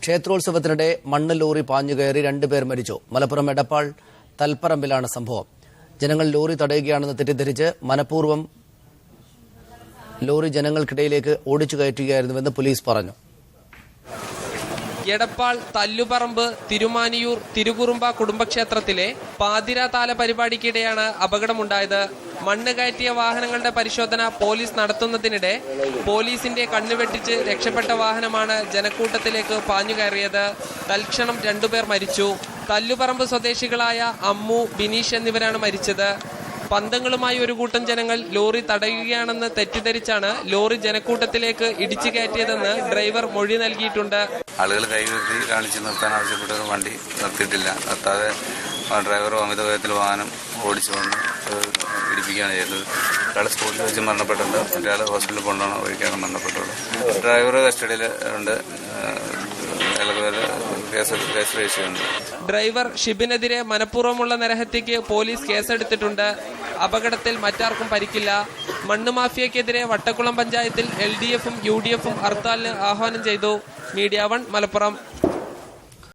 ക്ഷേത്രോത്സവത്തിനിടെ മണ്ണ് ലോറി പാഞ്ഞുകയറി 2 പേർ മരിച്ചു. മലപ്പുറം എടപ്പാൾ തൽപ്പറമ്പിലാണ് സംഭവം. ജനങ്ങൾ ലോറി തടയുകയാണെന്ന് തെറ്റിദ്ധരിച്ച് മനഃപൂർവ്വം ലോറി ജനങ്ങൾക്കിടയിലേക്ക് ഓടിച്ചു കയറ്റുകയായിരുന്നുവെന്ന് പോലീസ് പറഞ്ഞു. എടപ്പാൾ തല്ലുപറമ്പ് തിരുമാനിയൂർ തിരുകുറുമ്പ കുടുംബക്ഷേത്രത്തിലെ പാതിരാതാല പരിപാടിക്കിടെയാണ് അപകടമുണ്ടായത്. മണ്ണ് കയറ്റിയ വാഹനങ്ങളുടെ പരിശോധന പോലീസ് നടത്തുന്നതിനിടെ പോലീസിന്റെ കണ്ണുവെട്ടിച്ച് രക്ഷപ്പെട്ട വാഹനമാണ് ജനക്കൂട്ടത്തിലേക്ക് പാഞ്ഞുകയറിയത്. തൽക്ഷണം 2 പേർ മരിച്ചു. തല്ലുപറമ്പ് സ്വദേശികളായ അമ്മു, ബിനീഷ് എന്നിവരാണ് മരിച്ചത്. പന്തങ്ങളുമായി ഒരു കൂട്ടം ജനങ്ങൾ ലോറി തടയുകയാണെന്ന് തെറ്റിദ്ധരിച്ചാണ് ലോറി ജനക്കൂട്ടത്തിലേക്ക് ഇടിച്ചു കയറ്റിയതെന്ന് ഡ്രൈവർ മൊഴി നൽകിയിട്ടുണ്ട്. ആളുകൾ കൈകെട്ടി കാണിച്ച് നിർത്താൻ ആവശ്യപ്പെട്ടത് വണ്ടി നിർത്തിയിട്ടില്ല. നിർത്താതെ ഡ്രൈവർ അമിത വേഗത്തിൽ വാഹനം ഓടിച്ചുകൊണ്ട് ഇടിപ്പിക്കുകയാണ് ചെയ്തത്. ഒരാൾ സ്പോട്ടിൽ വെച്ച് മരണപ്പെട്ടിട്ടുണ്ട്, മറ്റൊരാൾ ഹോസ്പിറ്റലിൽ കൊണ്ടുപോകണ വഴിക്കാണ് മരണപ്പെട്ടുള്ളത്. ഡ്രൈവർ കസ്റ്റഡിയിൽ ഉണ്ട്. ഡ്രൈവർ ഷിബിനെതിരെ മനഃപൂർവ്വമുള്ള നരഹത്യക്ക് പോലീസ് കേസെടുത്തിട്ടുണ്ട്. അപകടത്തിൽ മറ്റാർക്കും പരിക്കില്ല. മണ്ണ് മാഫിയക്കെതിരെ വട്ടക്കുളം പഞ്ചായത്തിൽ LDF-ഉം UDF-ഉം ഹർത്താലിന് ആഹ്വാനം ചെയ്തു. മീഡിയ 1 മലപ്പുറം.